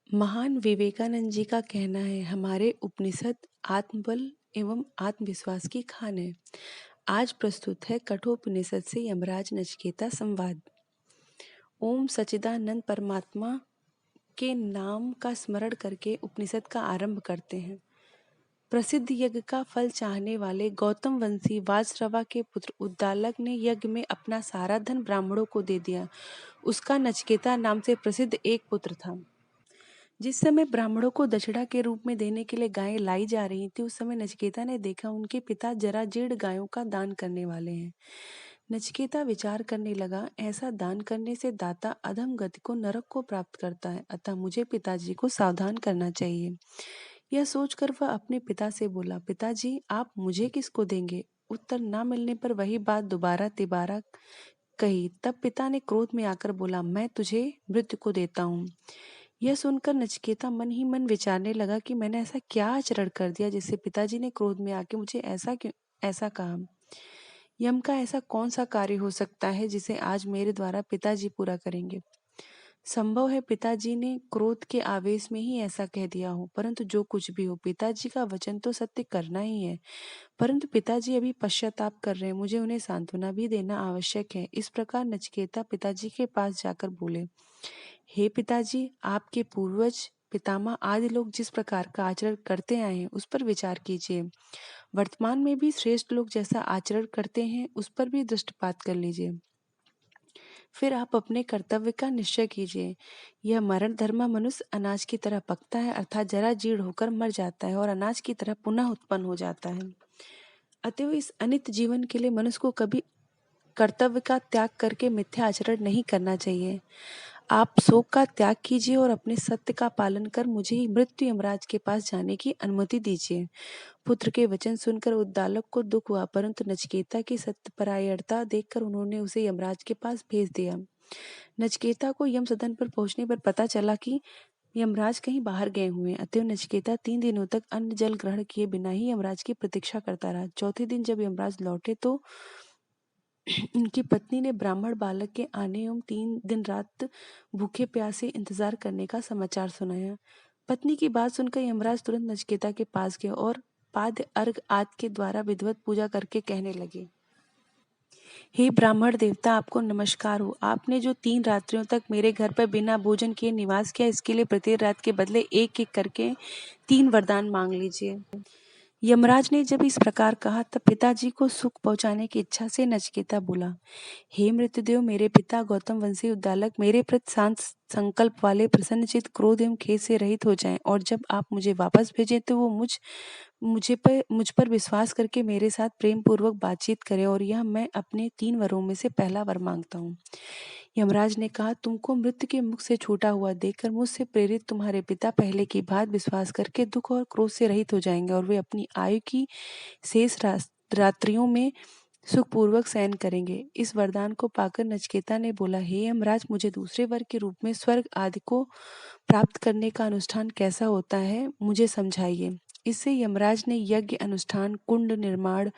महान विवेकानंद जी का कहना है, हमारे उपनिषद आत्मबल एवं आत्मविश्वास की खान है। आज प्रस्तुत है कठोपनिषद से यमराज नचिकेता संवाद। ओम सच्चिदानंद परमात्मा के नाम का स्मरण करके उपनिषद का आरंभ करते हैं। प्रसिद्ध यज्ञ का फल चाहने वाले गौतम वंशी वाजश्रवा के पुत्र उद्दालक ने यज्ञ में अपना सारा धन ब्राह्मणों को दे दिया। उसका नचिकेता नाम से प्रसिद्ध एक पुत्र था। जिस समय ब्राह्मणों को दक्षिणा के रूप में देने के लिए गायें लाई जा रही थी, उस समय नचिकेता ने देखा उनके पिता जरा जीर्ण गायों का दान करने वाले हैं। नचिकेता विचार करने लगा, ऐसा दान करने से दाता अधम गति को नरक को प्राप्त करता है, अतः मुझे पिताजी को सावधान करना चाहिए। यह सोचकर वह अपने पिता से बोला, पिताजी आप मुझे किसको देंगे? उत्तर न मिलने पर वही बात दोबारा तिबारा कही। तब पिता ने क्रोध में आकर बोला, मैं तुझे मृत्यु को देता हूँ। यह सुनकर नचिकेता मन ही मन विचारने लगा कि मैंने ऐसा क्या आचरण कर दिया जिससे पिताजी ने क्रोध में आके मुझे ऐसा कहा। यम का ऐसा कौन सा कार्य हो सकता है जिसे आज मेरे द्वारा पिताजी पूरा करेंगे? संभव है पिताजी ने क्रोध के आवेश में ही ऐसा कह दिया हो, परंतु जो कुछ भी हो, पिताजी का वचन तो सत्य करना ही है। परंतु पिताजी अभी पश्चाताप कर रहे हैं, मुझे उन्हें सांत्वना भी देना आवश्यक है। इस प्रकार नचिकेता पिताजी के पास जाकर बोले, हे पिताजी, आपके पूर्वज पितामह आदि लोग जिस प्रकार का आचरण करते आए हैं उस पर विचार कीजिए। वर्तमान में भी श्रेष्ठ लोग जैसा आचरण करते हैं उस पर भी दृष्टिपात कर लीजिए। फिर आप अपने कर्तव्य का निश्चय कीजिए। यह मरण धर्म मनुष्य अनाज की तरह पकता है, अर्थात जरा जीर्ण होकर मर जाता है और अनाज की तरह पुनः उत्पन्न हो जाता है। अतएव इस अनित्य जीवन के लिए मनुष्य को कभी कर्तव्य का त्याग करके मिथ्या आचरण नहीं करना चाहिए। आप शोक का त्याग कीजिए और अपने सत्य का पालन कर मुझे ही मृत्यु यमराज के पास जाने की अनुमति दीजिए। पुत्र के वचन सुनकर उद्दालक को दुख हुआ, परंतु नचिकेता की सत्यपरायणता देखकर उन्होंने उसे यमराज के पास भेज दिया। नचिकेता को यम सदन पर पहुंचने पर पता चला कि यमराज कहीं बाहर गए हुए हैं। अतएव नचिकेता 3 दिनों तक अन्न जल ग्रहण किए बिना ही यमराज की प्रतीक्षा करता रहा। चौथे दिन जब यमराज लौटे तो उनकी पत्नी ने ब्राह्मण बालक के आने एवं 3 दिन रात भूखे प्यासे इंतजार करने का समाचार सुनाया। पत्नी की बात सुनकर यमराज तुरंत नचिकेता के पास गए और पाद्य अर्घ आदि के द्वारा विधिवत पूजा करके कहने लगे, हे ब्राह्मण देवता, आपको नमस्कार हो। आपने जो 3 रात्रियों तक मेरे घर पर बिना भोजन किए निवास किया, इसके लिए प्रत्येक रात के बदले एक एक करके 3 वरदान मांग लीजिए। यमराज ने जब इस प्रकार कहा तब पिताजी को सुख पहुंचाने की इच्छा से नचिकेता बोला, हे मृत्युदेव, मेरे पिता गौतम वंशी उद्दालक मेरे प्रति शांत संकल्प वाले, प्रसन्नचित्त, क्रोध एवं खेद से रहित हो जाएं और जब आप मुझे वापस भेजें तो वो मुझ पर विश्वास करके मेरे साथ प्रेम पूर्वक बातचीत करें, और यह मैं अपने 3 वरों में से पहला वर मांगता हूँ। यमराज ने कहा, तुमको मृत्यु के मुख से छूटा हुआ देखकर मुझसे प्रेरित तुम्हारे पिता पहले की बात विश्वास करके दुख और क्रोध से रहित हो जाएंगे और वे अपनी आयु की शेष रात्रियों में सुखपूर्वक शयन करेंगे। इस वरदान को पाकर नचिकेता ने बोला, हे यमराज, मुझे दूसरे वर के रूप में स्वर्ग आदि को प्राप्त करने का अनुष्ठान कैसा होता है, मुझे समझाइए। इससे यमराज ने यज्ञ अनुष्ठान, कुंड निर्माण,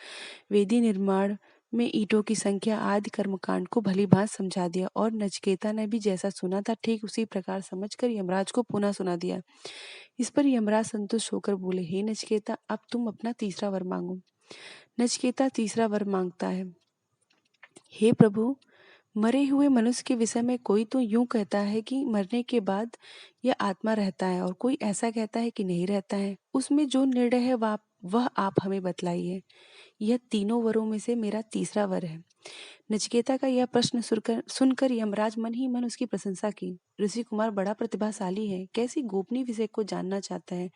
वेदी निर्माण में ईंटों की संख्या आदि कर्मकांड को भली भांति समझा दिया और नचिकेता ने भी जैसा सुना था ठीक उसी प्रकार समझकर यमराज को पुनः सुना दिया। इस पर यमराज संतुष्ट होकर बोले, हे नचिकेता, अब तुम अपना तीसरा वर मांगो। नचिकेता तीसरा वर मांगता है, हे प्रभु, मरे हुए मनुष्य के विषय में कोई तो यूं कहता है कि मरने के बाद यह आत्मा रहता है और कोई ऐसा कहता है कि नहीं रहता है। उसमें जो निर्णय है वह आप हमें बतलाइए। यह तीनों वरों में से मेरा तीसरा वर है। नचिकेता का यह प्रश्न सुनकर यमराज मन ही मन उसकी प्रशंसा की। ऋषि कुमार बड़ा प्रतिभाशाली है, कैसी गोपनीय विषय को जानना चाहता है,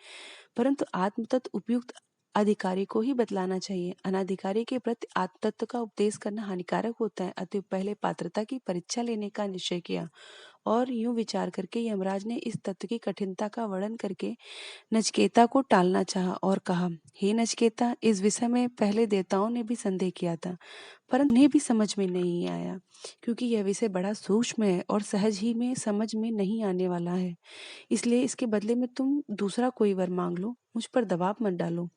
परंतु आत्मतत्व उपयुक्त अधिकारी को ही बतलाना चाहिए। अनाधिकारी के प्रति आत्मतत्व का उपदेश करना हानिकारक होता है। अतः पहले पात्रता की परीक्षा लेने का निश्चय किया और यूं विचार करके यमराज ने इस तत्व की कठिनता का वर्णन करके नचिकेता को टालना चाहा और कहा, हे नचिकेता, इस विषय में पहले देवताओं ने भी संदेह किया था, परंतु उन्हें भी समझ में नहीं आया, क्योंकि यह विषय बड़ा सूक्ष्म है और सहज ही में समझ में नहीं आने वाला है। इसलिए इसके बदले में तुम दूसरा कोई वर मांग लो, मुझ पर दबाव मत डालो।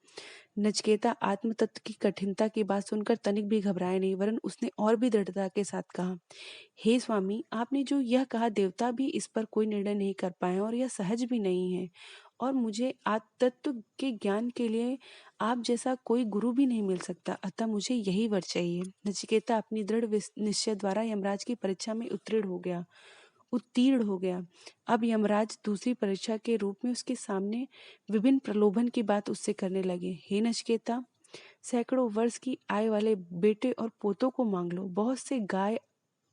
नचिकेता आत्म तत्व की कठिनता की बात सुनकर तनिक भी घबराया नहीं, वरन उसने और भी दृढ़ता के साथ कहा, हे स्वामी, आपने जो यह कहा देवता भी इस पर कोई निर्णय नहीं कर पाए और यह सहज भी नहीं है, और मुझे आत्म तत्व के ज्ञान के लिए आप जैसा कोई गुरु भी नहीं मिल सकता, अतः मुझे यही वर चाहिए। नचिकेता अपनी दृढ़ निश्चय द्वारा यमराज की परीक्षा में उत्तीर्ण हो गया। अब यमराज दूसरी परीक्षा के रूप में उसके सामने विभिन्न प्रलोभन की बात उससे करने लगे। हे नचिकेता, सैकड़ों वर्ष की आयु वाले बेटे और पोतों को मांग लो, बहुत से गाय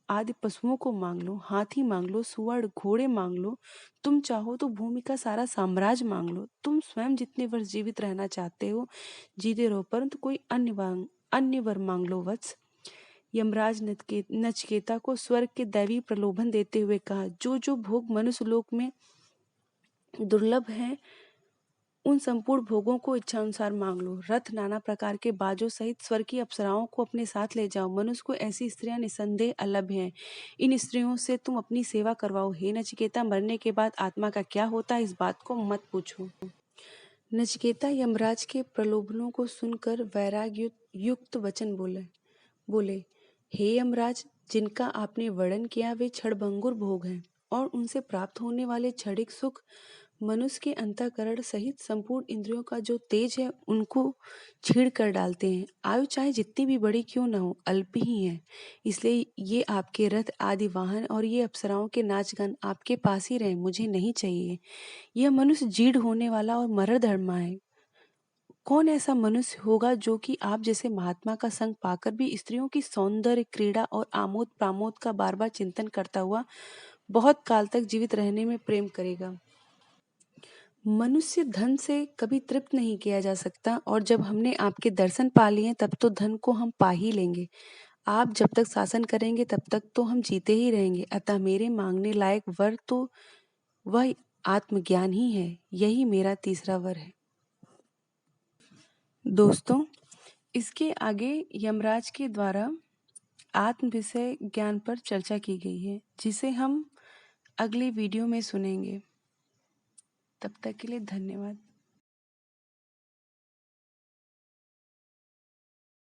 आदि पशुओं को मांग लो, हाथी मांग लो, सुवर्ण घोड़े मांग लो, तुम चाहो तो भूमि का सारा साम्राज्य मांग लो, तुम स्वयं जितने वर्ष जीवित रहना चाहते हो जीते रहो, परंतु कोई अन्य वर मांग लो वत्स। यमराज नचिकेता को स्वर्ग के दैवी प्रलोभन देते हुए कहा, जो जो भोग मनुष्य लोक में दुर्लभ हैं उन संपूर्ण भोगों को इच्छानुसार मांग लो। रथ नाना प्रकार के बाजों सहित स्वर्ग की अप्सराओं को अपने साथ ले जाओ। मनुष्य को ऐसी स्त्रियां निसंदेह अलभ हैं, इन स्त्रियों से तुम अपनी सेवा करवाओ। हे नचिकेता, मरने के बाद आत्मा का क्या होता है इस बात को मत पूछो। नचिकेता यमराज के प्रलोभनों को सुनकर वैराग्य युक्त वचन बोले, हे यमराज, जिनका आपने वर्णन किया वे क्षणभंगुर भोग हैं और उनसे प्राप्त होने वाले क्षणिक सुख मनुष्य के अंतःकरण सहित संपूर्ण इंद्रियों का जो तेज है उनको छीड़ कर डालते हैं। आयु चाहे जितनी भी बड़ी क्यों न हो, अल्प ही है, इसलिए ये आपके रथ आदि वाहन और ये अप्सराओं के नाच गान आपके पास ही रहे, मुझे नहीं चाहिए। यह मनुष्य जीर्ण होने वाला और मरण धर्मा है। कौन ऐसा मनुष्य होगा जो कि आप जैसे महात्मा का संग पाकर भी स्त्रियों की सौंदर्य क्रीड़ा और आमोद प्रमोद का बार बार चिंतन करता हुआ बहुत काल तक जीवित रहने में प्रेम करेगा। मनुष्य धन से कभी तृप्त नहीं किया जा सकता, और जब हमने आपके दर्शन पा लिए तब तो धन को हम पा ही लेंगे। आप जब तक शासन करेंगे तब तक तो हम जीते ही रहेंगे, अतः मेरे मांगने लायक वर तो वह आत्मज्ञान ही है। यही मेरा तीसरा वर है। दोस्तों, इसके आगे यमराज के द्वारा आत्म विषय ज्ञान पर चर्चा की गई है, जिसे हम अगले वीडियो में सुनेंगे। तब तक के लिए धन्यवाद।